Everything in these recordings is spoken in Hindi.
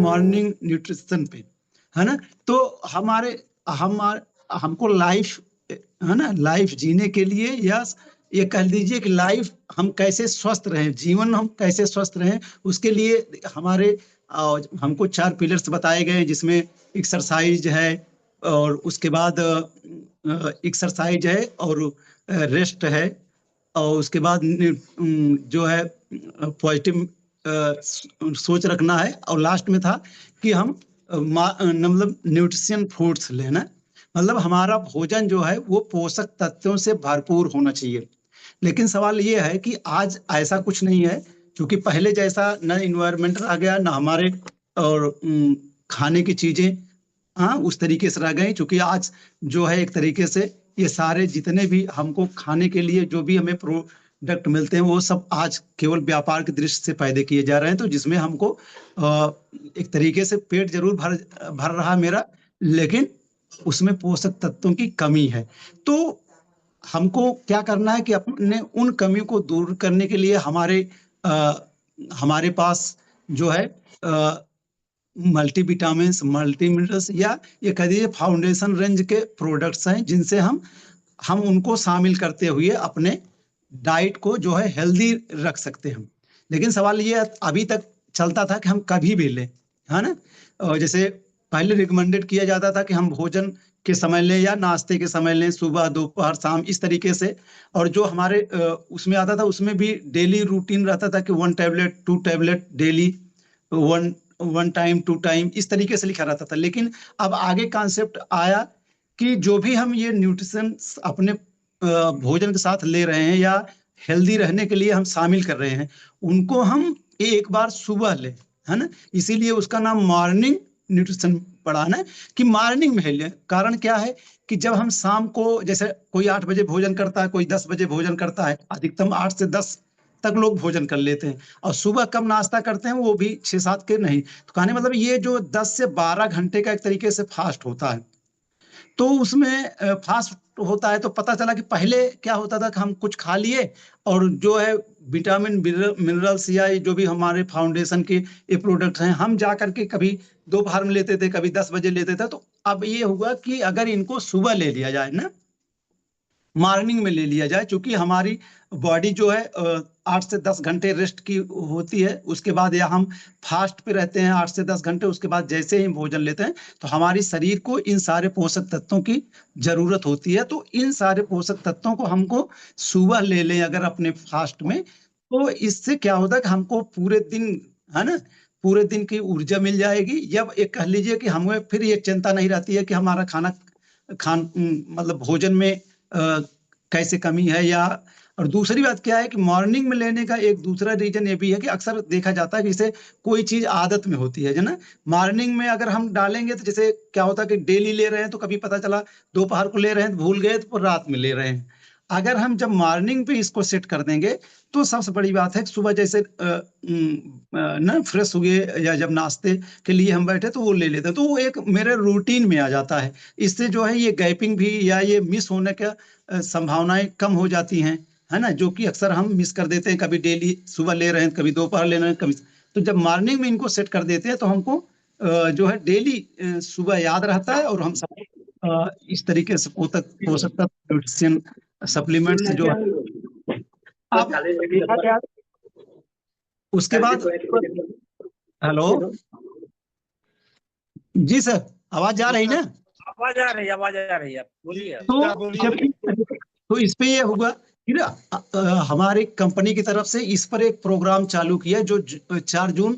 मॉर्निंग न्यूट्रिशन पे, है ना। तो हमारे हम हमको लाइफ, है ना, लाइफ जीने के लिए, या ये कह लीजिए कि लाइफ हम कैसे स्वस्थ रहें, जीवन हम कैसे स्वस्थ रहें, उसके लिए हमारे हमको 4 पिलर्स बताए गए हैं, जिसमें एक्सरसाइज है, और उसके बाद एक्सरसाइज है, और रेस्ट है, और उसके बाद जो है पॉजिटिव सोच रखना है, और लास्ट में था कि हम मतलब न्यूट्रिशन फूड्स लेना, मतलब हमारा भोजन जो है वो पोषक तत्वों से भरपूर होना चाहिए। लेकिन सवाल ये है कि आज ऐसा कुछ नहीं है, क्योंकि पहले जैसा न इन्वायरमेंट आ गया, न हमारे और खाने की चीजें हाँ उस तरीके से रह गई। क्योंकि आज जो है एक तरीके से ये सारे जितने भी हमको खाने के लिए जो भी हमें प्रोडक्ट मिलते हैं, वो सब आज केवल व्यापार की दृष्टि से पैदा किए जा रहे हैं। तो जिसमें हमको एक तरीके से पेट जरूर भर रहा है मेरा, लेकिन उसमें पोषक तत्वों की कमी है। तो हमको क्या करना है कि अपने उन कमियों को दूर करने के लिए हमारे पास जो है मल्टीविटामिन्स, मल्टी मिनरल्स, या ये कह दीजिए फाउंडेशन रेंज के प्रोडक्ट्स हैं, जिनसे हम उनको शामिल करते हुए अपने डाइट को जो है हेल्दी रख सकते हैं। लेकिन सवाल ये अभी तक चलता था कि हम कभी भी लें, है ना। और जैसे पहले रिकमेंडेड किया जाता था कि हम भोजन के समय लें या नाश्ते के समय लें, सुबह दोपहर शाम, इस तरीके से। और जो हमारे उसमें आता था, उसमें भी डेली रूटीन रहता था कि 1 tablet 2 tablet daily, one 1 time 2 time, इस तरीके से लिखा रहता था। लेकिन अब आगे कॉन्सेप्ट आया कि जो भी हम ये न्यूट्रिशन अपने भोजन के साथ ले रहे हैं, या हेल्दी रहने के लिए हम शामिल कर रहे हैं, उनको हम एक बार सुबह लें, है ना। इसीलिए उसका नाम मॉर्निंग न्यूट्रिशन पड़ा ना, कि मॉर्निंग में लें। कारण क्या है कि जब हम शाम को, जैसे कोई 8 बजे भोजन करता है, कोई 10 बजे भोजन करता है, अधिकतम 8 से 10 तक लोग भोजन कर लेते हैं, और सुबह कब नाश्ता करते हैं, वो भी 6-7 के नहीं। तो कहने मतलब ये जो 10 से 12 घंटे का एक तरीके से फास्ट होता है, तो उसमें फास्ट होता है। तो पता चला कि पहले क्या होता था कि हम कुछ खा लिए, और जो है विटामिन मिनरल्स या जो भी हमारे फाउंडेशन के ये प्रोडक्ट्स हैं, हम जा करके कभी दोपहर में लेते थे, कभी 10 बजे लेते थे। तो अब ये हुआ कि अगर इनको सुबह ले लिया जाए ना, मॉर्निंग में ले लिया जाए, क्योंकि हमारी बॉडी जो है 8 से 10 घंटे रेस्ट की होती है। उसके बाद या हम फास्ट पे रहते हैं 8 से 10 घंटे, उसके बाद जैसे ही भोजन लेते हैं, तो हमारी शरीर को इन सारे पोषक तत्वों की जरूरत होती है। तो इन सारे पोषक तत्वों को हमको सुबह ले लें अगर अपने फास्ट में, तो इससे क्या होता है कि हमको पूरे दिन, है ना, पूरे दिन की ऊर्जा मिल जाएगी। जब एक कह लीजिए कि हमें फिर ये चिंता नहीं रहती है कि हमारा मतलब भोजन में कैसे कमी है, या। और दूसरी बात क्या है कि मॉर्निंग में लेने का एक दूसरा रीजन ये भी है कि अक्सर देखा जाता है कि जैसे कोई चीज आदत में होती है ना, मॉर्निंग में अगर हम डालेंगे, तो जैसे क्या होता है कि डेली ले रहे हैं, तो कभी पता चला दोपहर को ले रहे हैं तो भूल गए, तो रात में ले रहे हैं। अगर हम जब मॉर्निंग पे इसको सेट कर देंगे, तो सबसे बड़ी बात है कि सुबह जैसे ना फ्रेश हुए, या जब नाश्ते के लिए हम बैठे तो वो ले लेते हैं, तो वो एक मेरे रूटीन में आ जाता है। इससे जो है ये गैपिंग भी या ये मिस होने का संभावनाएं कम हो जाती हैं, है ना, जो कि अक्सर हम मिस कर देते हैं। कभी डेली सुबह ले रहे हैं, कभी दोपहर ले रहे हैं, कभी। तो जब मॉर्निंग में इनको सेट कर देते हैं, तो हमको जो है डेली सुबह याद रहता है, और हम सब इस तरीके से पोषक पोषक तत्व न्यूट्रिशन सप्लीमेंट्स जो है आप देखा गया। उसके बाद हेलो, जी सर, आवाज आ रही ना। आवाज आ रही है, आवाज आ रही है, बोलिए। तो इस पे ये होगा कि ना हमारे कंपनी की तरफ से इस पर एक प्रोग्राम चालू किया, जो 4 जून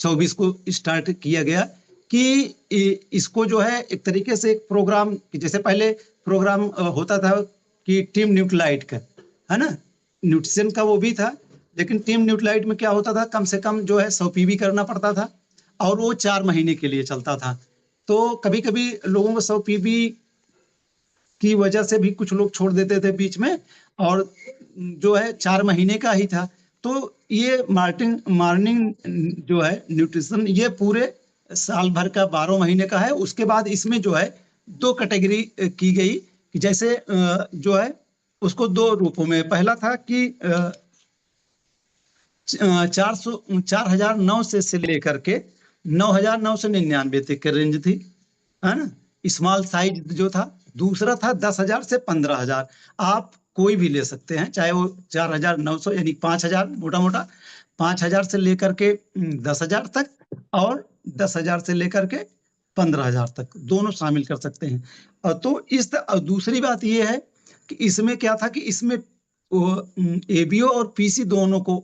24 को स्टार्ट किया गया, कि इसको जो है एक तरीके से एक प्रोग्राम, जैसे पहले प्रोग्राम होता था कि टीम न्यूट्रलाइट का, है ना, न्यूट्रिशन का वो भी था। लेकिन टीम न्यूट्रलाइट में क्या होता था, कम से कम जो है 100 पीवी करना पड़ता था, और वो 4 महीने के लिए चलता था। तो कभी कभी लोगों को 100 पीवी की वजह से भी कुछ लोग छोड़ देते थे बीच में, और जो है 4 महीने का ही था। तो ये मॉर्निंग जो है न्यूट्रिशन, ये पूरे साल भर का 12 महीने का है। उसके बाद इसमें जो है 2 कैटेगरी की गई, कि जैसे जो है उसको 2 रूपों में। पहला था कि 4,900 से लेकर के 9,999 तक की रेंज थी, है ना। स्मॉल साइज जो था, दूसरा था 10,000 से 15,000। आप कोई भी ले सकते हैं, चाहे वो 4,900 यानी 5,000, मोटा मोटा 5,000 से लेकर के 10,000 तक, और 10,000 से लेकर के 15,000 तक दोनों शामिल कर सकते हैं। तो दूसरी बात ये है कि इसमें क्या था कि इसमें एबीओ और पीसी दोनों को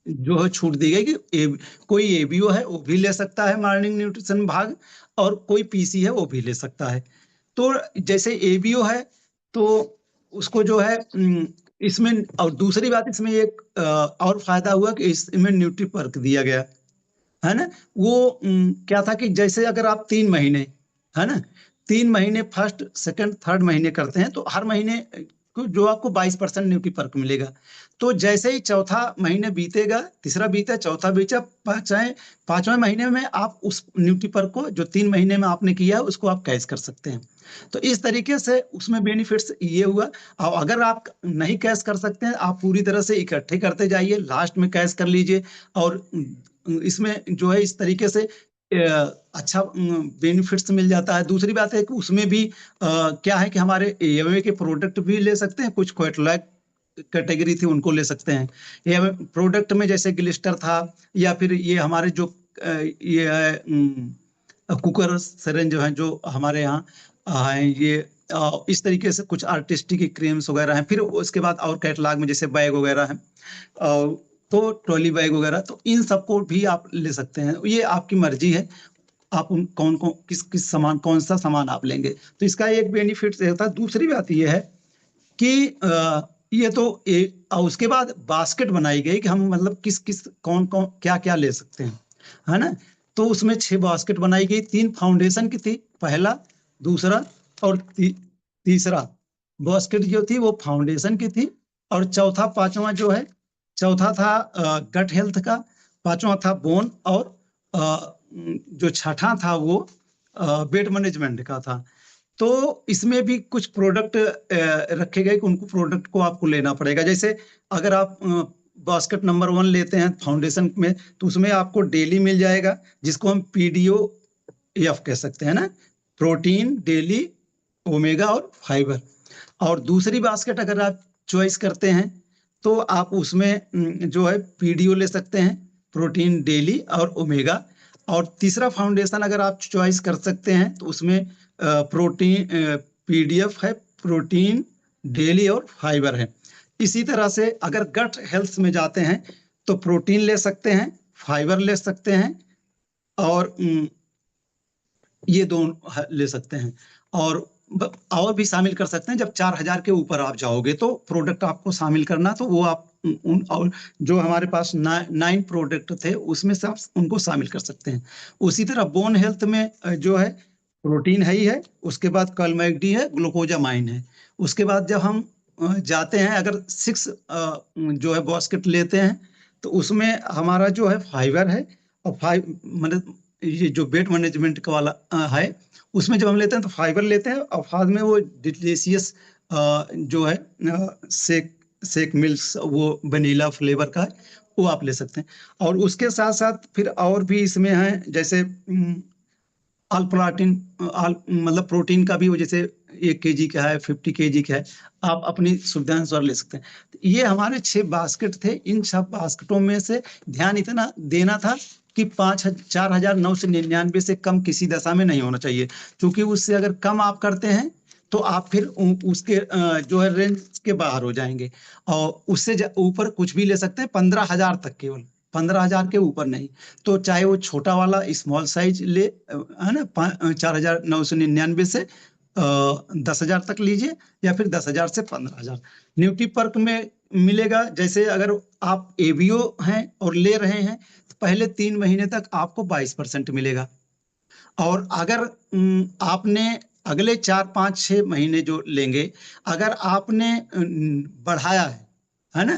जो है छूट दी गई कि कोई एबीओ है वो भी ले सकता है मॉर्निंग न्यूट्रिशन भाग, और कोई पीसी है वो भी ले सकता है। तो जैसे एबीओ है तो उसको जो है इसमें, और दूसरी बात इसमें एक और फायदा हुआ कि इसमें न्यूट्री पर्क दिया गया, है ना। वो क्या था कि जैसे अगर आप 3 महीने, है ना, 3 महीने फर्स्ट सेकंड थर्ड महीने करते हैं तो हर महीने को जो आपको 22% न्यूट्री पर्क मिलेगा। तो जैसे ही चौथा महीने बीतेगा, तीसरा बीता, चौथा बीता, पांचवें महीने में आप उस न्यूट्री पर्क को जो 3 महीने में आपने किया है उसको आप कैश कर सकते हैं। तो इस तरीके से उसमें बेनिफिट्स ये हुआ। और अगर आप नहीं कैश कर सकते हैं, आप पूरी तरह से इकट्ठे करते जाइए, लास्ट में कैश कर लीजिए। और इसमें जो है इस तरीके से अच्छा बेनिफिट्स मिल जाता है। दूसरी बात है कि उसमें भी क्या है कि हमारे एएमए के प्रोडक्ट भी ले सकते हैं, कुछ क्वेटलैक कैटेगरी थी उनको ले सकते हैं। ये प्रोडक्ट में जैसे ग्लिस्टर था, या फिर ये हमारे जो ये है कुकर सिरेंज जो है जो हमारे यहाँ हैं, ये इस तरीके से कुछ आर्टिस्टिक क्रीम्स वगैरह हैं। फिर उसके बाद और कैटलॉग में जैसे बैग वगैरह हैं, तो ट्रॉली बैग वगैरह, तो इन सबको भी आप ले सकते हैं। ये आपकी मर्जी है, आप उन कौन कौन किस सामान, कौन सा सामान आप लेंगे। तो इसका एक बेनिफिट होता है। दूसरी बात ये है कि ये तो और उसके बाद बास्केट बनाई गई कि हम मतलब किस किस कौन कौन क्या क्या ले सकते हैं, है ना। तो उसमें 6 बास्केट बनाई गई, 3 फाउंडेशन की थी, पहला, दूसरा और तीसरा बास्केट जो थी वो फाउंडेशन की थी। और चौथा पांचवा जो है, चौथा था गट हेल्थ का, पांचवा था बोन, और जो छठा था वो वेट मैनेजमेंट का था। तो इसमें भी कुछ प्रोडक्ट रखे गए कि उनको प्रोडक्ट को आपको लेना पड़ेगा। जैसे अगर आप बास्केट नंबर 1 लेते हैं फाउंडेशन में, तो उसमें आपको डेली मिल जाएगा, जिसको हम पीडीओ एफ कह सकते हैं ना, प्रोटीन, डेली, ओमेगा और फाइबर। और दूसरी बास्केट अगर आप चॉइस करते हैं तो आप उसमें जो है पीडीओ ले सकते हैं, प्रोटीन, डेली और ओमेगा। और तीसरा फाउंडेशन अगर आप चॉइस कर सकते हैं तो उसमें प्रोटीन, पीडीएफ है, प्रोटीन, डेली और फाइबर है। इसी तरह से अगर गट हेल्थ में जाते हैं तो प्रोटीन ले सकते हैं, फाइबर ले सकते हैं, और ये दोनों ले सकते हैं। और भी शामिल कर सकते हैं। जब 4,000 के ऊपर आप जाओगे तो प्रोडक्ट आपको शामिल करना, तो वो आप और जो हमारे पास 9 प्रोडक्ट थे उसमें से आप उनको शामिल कर सकते हैं। उसी तरह बोन हेल्थ में जो है प्रोटीन है ही है, उसके बाद कलमैगडी है, ग्लूकोजामाइन है। उसके बाद जब हम जाते हैं, अगर 6 जो है बास्केट लेते हैं तो उसमें हमारा जो है फाइबर है, और मतलब ये जो वेट मैनेजमेंट का वाला है, उसमें जब हम लेते हैं तो फाइबर लेते हैं, और बाद में वो डिलीशियस जो है शेक मिल्क, वो वनीला फ्लेवर का है, वो आप ले सकते हैं। और उसके साथ साथ फिर और भी इसमें है, जैसे ऑल प्रोटीन, ऑल मतलब प्रोटीन का भी वो जैसे 1 kg का है, 50 kg का है, आप अपनी सुविधा अनुसार ले सकते हैं। तो ये हमारे 6 बास्केट थे। इन 6 बास्केटों में से ध्यान इतना देना था कि 4,999 से कम किसी दशा में नहीं होना चाहिए, क्योंकि उससे अगर कम आप करते हैं तो आप फिर उसके जो है रेंज के बाहर हो जाएंगे। और उससे ऊपर कुछ भी ले सकते हैं, 15,000 तक, केवल 15,000 के ऊपर नहीं। तो चाहे वो छोटा वाला स्मॉल साइज ले, है ना, 4,999 से 10,000 तक लीजिए, या फिर 10,000 से 15,000 न्यूट्री पर्क में मिलेगा। जैसे अगर आप एबीओ हैं और ले रहे हैं तो पहले 3 महीने तक आपको 22% मिलेगा। और अगर आपने अगले 4, 5, 6 महीने जो लेंगे, अगर आपने बढ़ाया है ना,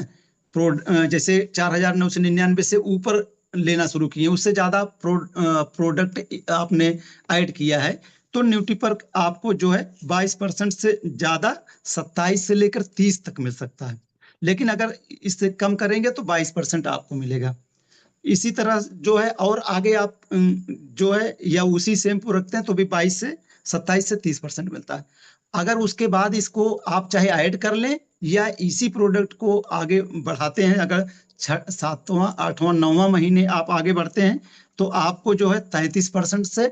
जैसे 4,999 से ऊपर लेना शुरू किए, उससे ज्यादा प्रोडक्ट आपने ऐड किया है, तो न्यूट्री पर्क आपको जो है 22% से ज्यादा 27 से लेकर 30 तक मिल सकता है। लेकिन अगर इससे कम करेंगे तो 22% आपको मिलेगा। इसी तरह जो है और आगे आप जो है या उसी शैम्पू रखते हैं तो भी 22 से 27 से 30% मिलता है। अगर उसके बाद इसको आप चाहे ऐड कर लें या इसी प्रोडक्ट को आगे बढ़ाते हैं, अगर 7वां 8वां 9वां महीने आप आगे बढ़ते हैं तो आपको जो है 33% से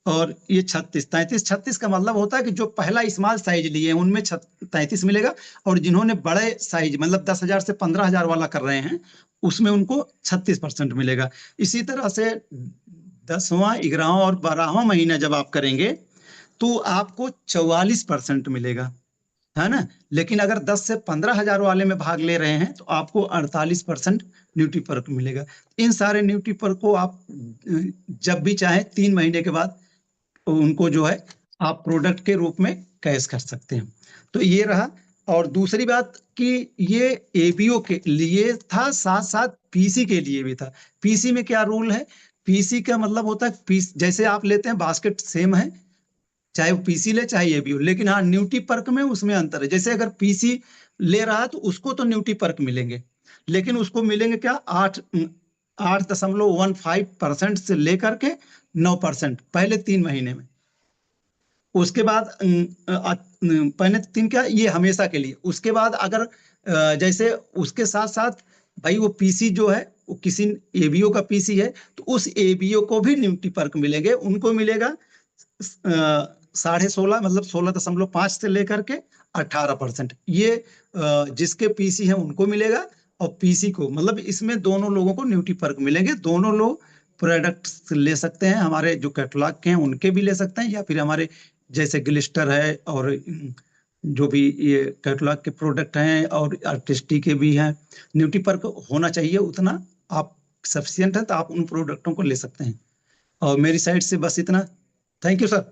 और ये 33 का मतलब होता है कि जो पहला स्मॉल साइज लिए हैं उनमें 33 मिलेगा, और जिन्होंने बड़े साइज मतलब 10,000 से 15,000 वाला कर रहे हैं उसमें उनको 36% मिलेगा। इसी तरह से 10वां 11वां और 12वां महीना जब आप करेंगे तो आपको 44% मिलेगा, है ना। लेकिन अगर 10 से 15,000 वाले में भाग ले रहे हैं तो आपको 48% न्यूट्रीपर्क मिलेगा। इन सारे न्यूट्रीपर्क को आप जब भी चाहें 3 महीने के बाद उनको जो है आप प्रोडक्ट के रूप में कैश कर सकते हैं। तो ये रहा। और दूसरी बात कि ये एबीओ के लिए था, साथ साथ पीसी के लिए भी था। पीसी में क्या रूल है, पीसी का मतलब होता है पीस, जैसे आप लेते हैं बास्केट सेम है, चाहे वो पीसी ले चाहे एबीओ, लेकिन हाँ न्यूट्रीपर्क में उसमें अंतर है। जैसे अगर पीसी ले रहा है तो उसको तो न्यूट्रीपर्क मिलेंगे, लेकिन उसको मिलेंगे क्या 8.15% से लेकर के 9% पहले 3 महीने में। उसके बाद पहले 3 क्या, ये हमेशा के लिए। उसके बाद अगर जैसे उसके साथ साथ भाई वो पीसी जो है वो किसी एबीओ का पीसी है तो उस एबीओ को भी न्यूट्रीपर्क मिलेंगे, उनको मिलेगा 16.5 मतलब 16.5 से लेकर के 18%। ये जिसके पीसी है उनको मिलेगा, और पीसी को मतलब इसमें दोनों लोगों को न्यूट्रीपर्क मिलेंगे। दोनों लोग प्रोडक्ट्स ले सकते हैं, हमारे जो कैटलॉग के हैं उनके भी ले सकते हैं, या फिर हमारे जैसे ग्लिस्टर है और जो भी ये कैटलॉग के प्रोडक्ट हैं और आर्टिस्टी के भी हैं। न्यूट्रीपर्क होना चाहिए उतना आप सफिशिएंट है तो आप उन प्रोडक्टों को ले सकते हैं। और मेरी साइड से बस इतना। Thank you sir.